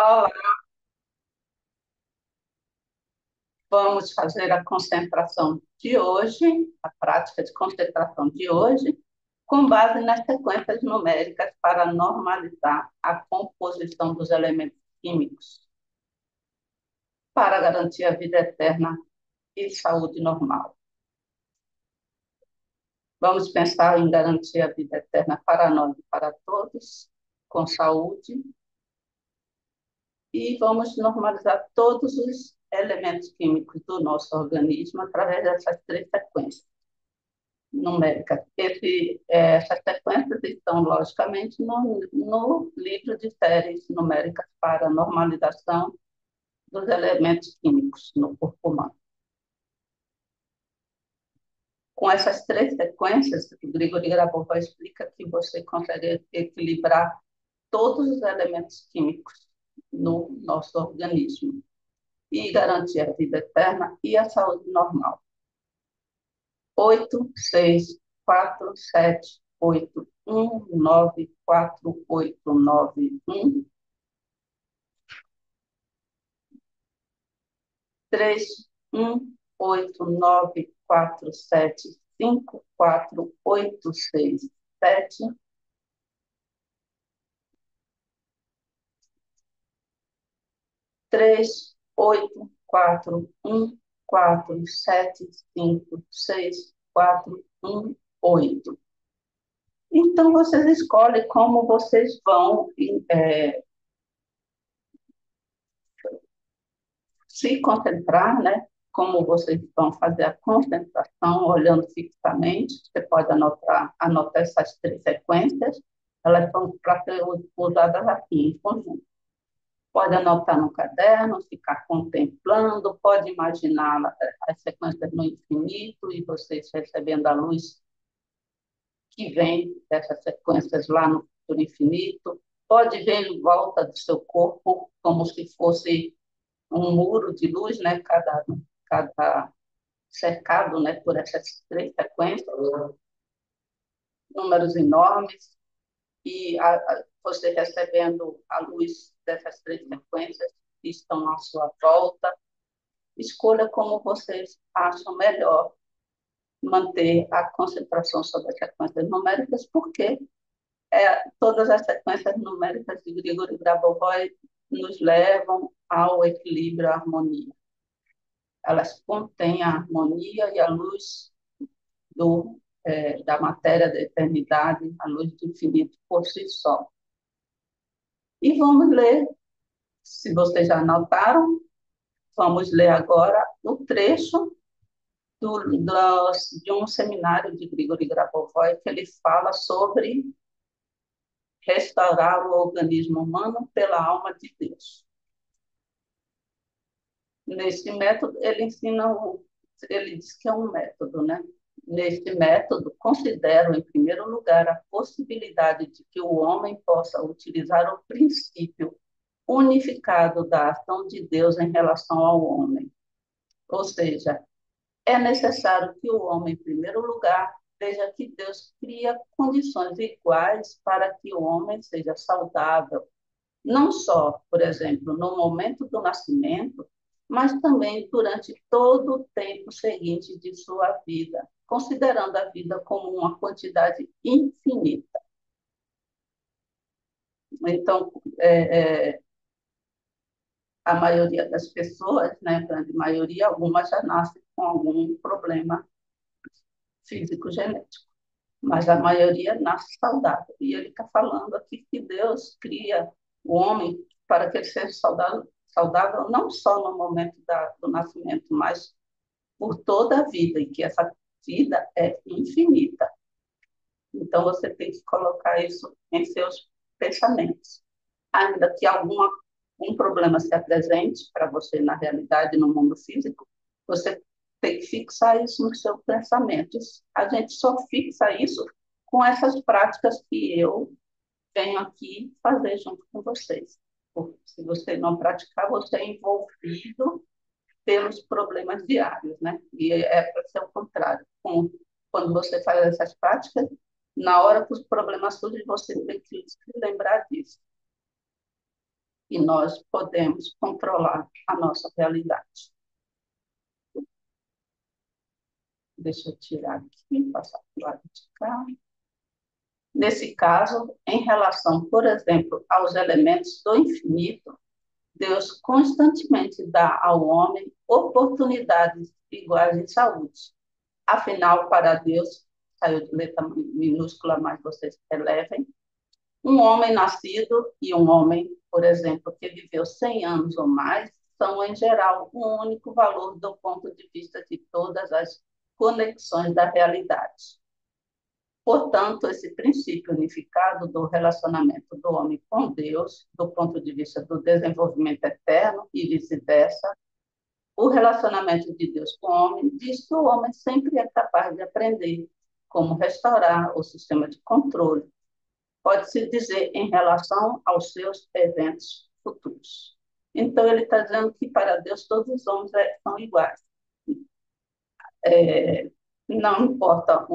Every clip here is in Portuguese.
Olá, vamos fazer a concentração de hoje, a prática de concentração de hoje, com base nas sequências numéricas para normalizar a composição dos elementos químicos, para garantir a vida eterna e saúde normal. Vamos pensar em garantir a vida eterna para nós e para todos, com saúde, e vamos normalizar todos os elementos químicos do nosso organismo através dessas três sequências numéricas. Essas sequências estão, logicamente, no livro de séries numéricas para normalização dos elementos químicos no corpo humano. Com essas três sequências, o Grigori Grabovoi explica que você consegue equilibrar todos os elementos químicos no nosso organismo e garantir a vida eterna e a saúde normal. 8, 6, 4, 7, 8, 1, 9, 4, 8, 9, 1, 3, 1, 8, 9, 4, 7, 5, 4, 8, 6, 7, 3, 8, 4, 1, 4, 7, 5, 6, 4, 1, 8. Então, vocês escolhem como vocês vão se concentrar, né? Como vocês vão fazer a concentração, olhando fixamente. Você pode anotar essas três sequências, elas são para ser usadas aqui em conjunto. Pode anotar no caderno, ficar contemplando, pode imaginar as sequências no infinito e vocês recebendo a luz que vem dessas sequências lá no futuro infinito. Pode ver em volta do seu corpo como se fosse um muro de luz, né? Cada cercado, né? Por essas três sequências, números enormes, e você recebendo a luz dessas três sequências que estão à sua volta. Escolha como vocês acham melhor manter a concentração sobre as sequências numéricas, porque todas as sequências numéricas de Grigori Grabovoi nos levam ao equilíbrio, à harmonia. Elas contêm a harmonia e a luz da matéria da eternidade, a luz do infinito por si só. E vamos ler, se vocês já anotaram, vamos ler agora o trecho de um seminário de Grigori Grabovoi, que ele fala sobre restaurar o organismo humano pela alma de Deus. Nesse método, ele diz que é um método, né? Neste método, considero, em primeiro lugar, a possibilidade de que o homem possa utilizar o princípio unificado da ação de Deus em relação ao homem. Ou seja, é necessário que o homem, em primeiro lugar, veja que Deus cria condições iguais para que o homem seja saudável, não só, por exemplo, no momento do nascimento, mas também durante todo o tempo seguinte de sua vida, considerando a vida como uma quantidade infinita. Então, a maioria das pessoas, né, a grande maioria, algumas já nascem com algum problema físico genético, mas a maioria nasce saudável. E ele está falando aqui que Deus cria o homem para que ele seja saudável não só no momento do nascimento, mas por toda a vida, e que essa vida é infinita. Então, você tem que colocar isso em seus pensamentos. Ainda que um problema se apresente para você na realidade, no mundo físico, você tem que fixar isso no seu pensamento. A gente só fixa isso com essas práticas que eu venho aqui fazer junto com vocês. Porque se você não praticar, você é envolvido pelos problemas diários, né? E é para ser o contrário. Quando você faz essas práticas, na hora que os problemas surgem, você tem que se lembrar disso. e nós podemos controlar a nossa realidade. Deixa eu tirar aqui, passar para o lado de cá. Nesse caso, em relação, por exemplo, aos elementos do infinito, Deus constantemente dá ao homem oportunidades iguais de saúde. Afinal, para Deus, saiu de letra minúscula, mas vocês relevem, um homem nascido e um homem, por exemplo, que viveu 100 anos ou mais, são, em geral, um único valor do ponto de vista de todas as conexões da realidade. Portanto, esse princípio unificado do relacionamento do homem com Deus, do ponto de vista do desenvolvimento eterno e vice-versa, o relacionamento de Deus com o homem diz que o homem sempre é capaz de aprender como restaurar o sistema de controle, pode-se dizer em relação aos seus eventos futuros. Então, ele está dizendo que para Deus todos os homens são iguais. Não importa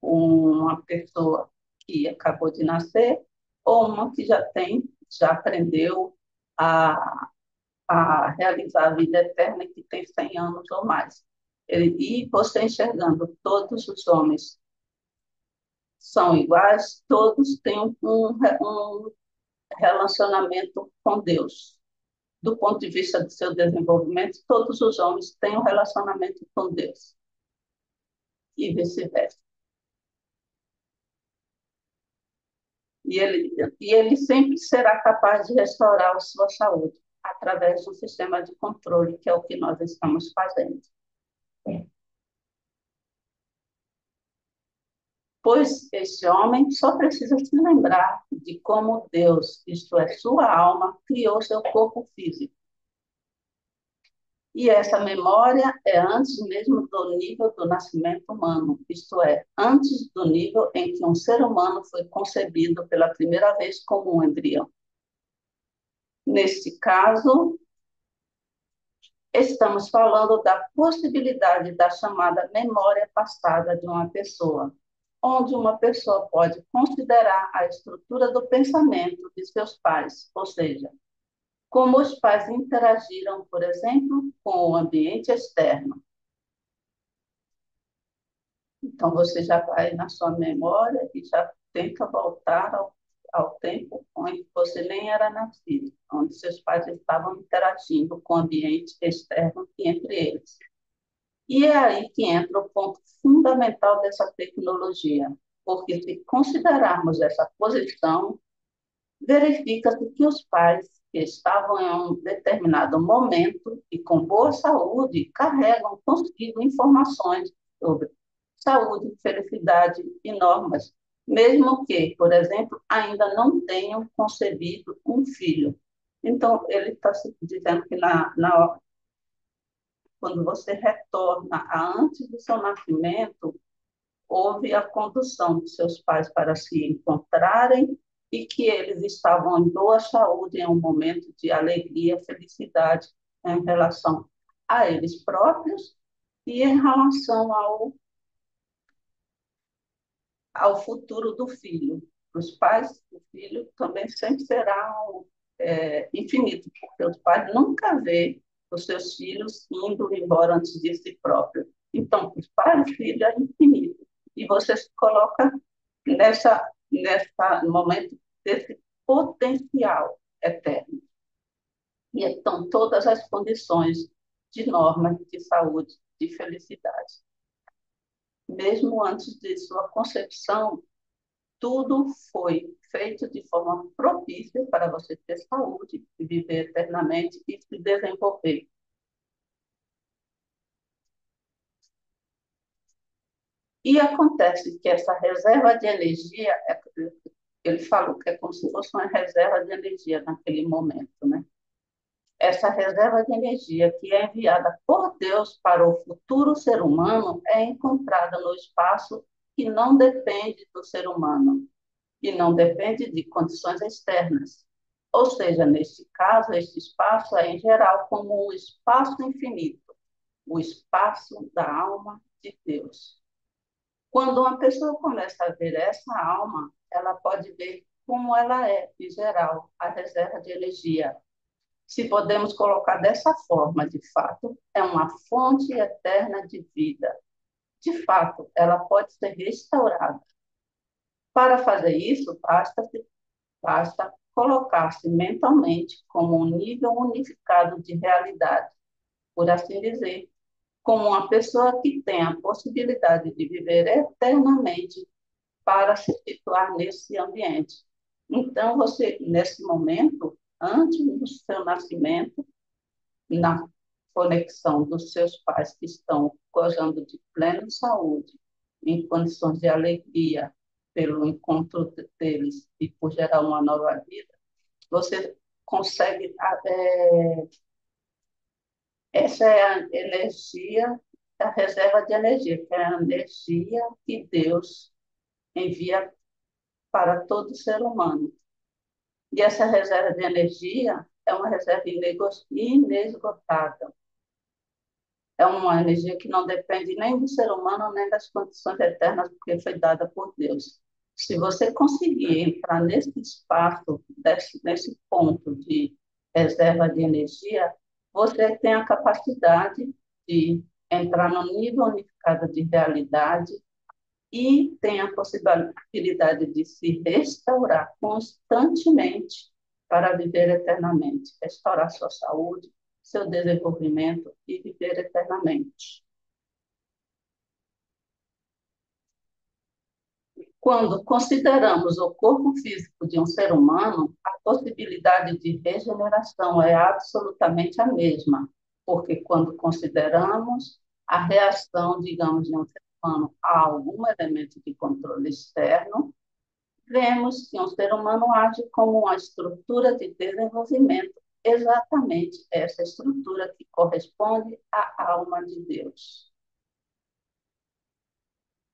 uma pessoa que acabou de nascer ou uma que já aprendeu a, a realizar a vida eterna e que tem 100 anos ou mais. E você enxergando todos os homens são iguais, todos têm um relacionamento com Deus. Do ponto de vista do seu desenvolvimento, todos os homens têm um relacionamento com Deus e vice-versa. E ele sempre será capaz de restaurar a sua saúde através do sistema de controle, que é o que nós estamos fazendo. Pois este homem só precisa se lembrar de como Deus, isto é, sua alma, criou seu corpo físico. E essa memória é antes mesmo do nível do nascimento humano, isto é, antes do nível em que um ser humano foi concebido pela primeira vez como um embrião. Neste caso, estamos falando da possibilidade da chamada memória passada de uma pessoa, onde uma pessoa pode considerar a estrutura do pensamento de seus pais, ou seja, como os pais interagiram, por exemplo, com o ambiente externo. Então, você já vai na sua memória e já tenta voltar ao tempo onde você nem era nascido, onde seus pais estavam interagindo com o ambiente externo e entre eles. E é aí que entra o ponto fundamental dessa tecnologia, porque se considerarmos essa posição, verifica-se que os pais que estavam em um determinado momento e com boa saúde carregam consigo informações sobre saúde, felicidade e normas, mesmo que, por exemplo, ainda não tenham concebido um filho. Então, ele está dizendo que quando você retorna a antes do seu nascimento, houve a condução de seus pais para se encontrarem e que eles estavam em boa saúde em um momento de alegria, felicidade em relação a eles próprios e em relação ao futuro do filho. Os pais do filho também sempre serão infinitos, porque os pais nunca vê os seus filhos indo embora antes de si próprio. Então, os pais do filho é infinito. E você se coloca nessa momento desse potencial eterno. E estão todas as condições de norma, de saúde, de felicidade. Mesmo antes de sua concepção, tudo foi feito de forma propícia para você ter saúde, viver eternamente e se desenvolver. E acontece que essa reserva de energia, ele falou que é como se fosse uma reserva de energia naquele momento, né? Essa reserva de energia que é enviada por Deus para o futuro ser humano é encontrada no espaço que não depende do ser humano e não depende de condições externas. Ou seja, neste caso, este espaço é, em geral, como um espaço infinito, o espaço da alma de Deus. Quando uma pessoa começa a ver essa alma, ela pode ver como ela é, em geral, a reserva de energia. Se podemos colocar dessa forma, de fato, é uma fonte eterna de vida. De fato, ela pode ser restaurada. Para fazer isso, basta colocar-se mentalmente como um nível unificado de realidade, por assim dizer, como uma pessoa que tem a possibilidade de viver eternamente para se situar nesse ambiente. Então, você, nesse momento, antes do seu nascimento, na conexão dos seus pais que estão gozando de plena saúde, em condições de alegria pelo encontro deles e por gerar uma nova vida, você consegue. Essa é a energia, a reserva de energia, que é a energia que Deus envia para todo ser humano. E essa reserva de energia é uma reserva inesgotável. É uma energia que não depende nem do ser humano, nem das condições eternas, porque foi dada por Deus. Se você conseguir entrar nesse espaço, nesse ponto de reserva de energia, você tem a capacidade de entrar no nível unificado de realidade e tem a possibilidade de se restaurar constantemente para viver eternamente, restaurar sua saúde, seu desenvolvimento e viver eternamente. Quando consideramos o corpo físico de um ser humano, a possibilidade de regeneração é absolutamente a mesma, porque quando consideramos a reação, digamos, de um ser humano a algum elemento de controle externo, vemos que um ser humano age como uma estrutura de desenvolvimento, exatamente essa estrutura que corresponde à alma de Deus.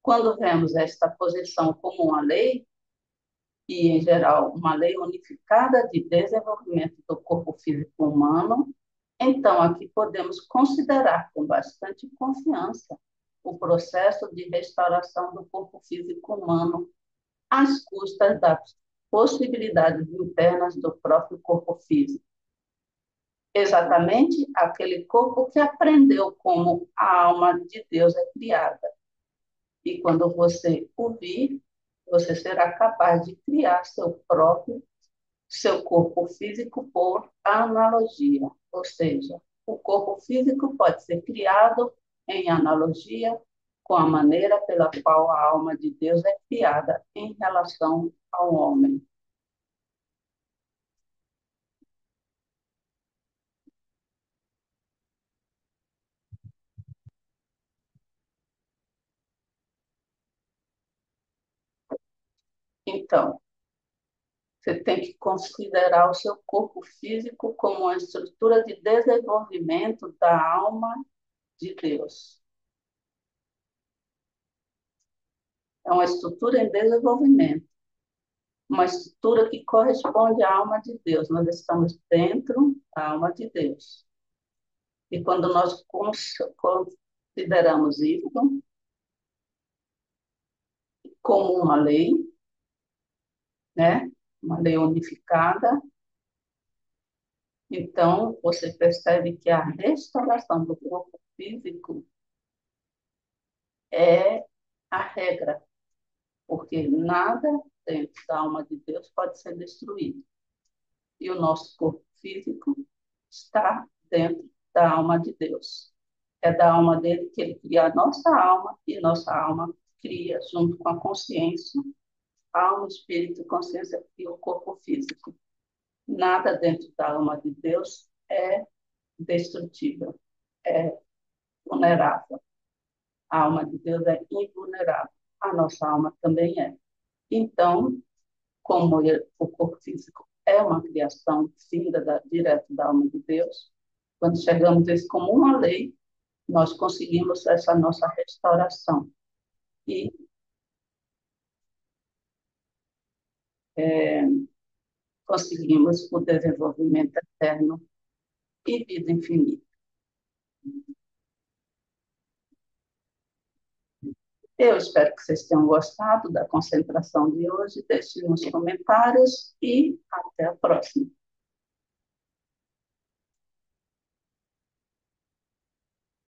Quando vemos esta posição como uma lei, e, em geral, uma lei unificada de desenvolvimento do corpo físico humano, então aqui podemos considerar com bastante confiança o processo de restauração do corpo físico humano às custas das possibilidades internas do próprio corpo físico. Exatamente aquele corpo que aprendeu como a alma de Deus é criada. E quando você ouvir, você será capaz de criar seu corpo físico por analogia, ou seja, o corpo físico pode ser criado em analogia com a maneira pela qual a alma de Deus é criada em relação ao homem. Então, você tem que considerar o seu corpo físico como uma estrutura de desenvolvimento da alma de Deus. É uma estrutura em desenvolvimento, uma estrutura que corresponde à alma de Deus. Nós estamos dentro da alma de Deus. E quando nós consideramos isso como uma lei, né? Uma lei unificada, então você percebe que a restauração do corpo físico é a regra, porque nada dentro da alma de Deus pode ser destruído. E o nosso corpo físico está dentro da alma de Deus. É da alma dele que ele cria a nossa alma e nossa alma cria, junto com a consciência, alma, espírito, consciência e o corpo físico. Nada dentro da alma de Deus é destrutível, é vulnerável. A alma de Deus é invulnerável. A nossa alma também é. Então, como o corpo físico é uma criação vinda direto da alma de Deus, quando chegamos a isso como uma lei, nós conseguimos essa nossa restauração e é, conseguimos o desenvolvimento eterno e vida infinita. Eu espero que vocês tenham gostado da concentração de hoje. Deixe nos comentários e até a próxima.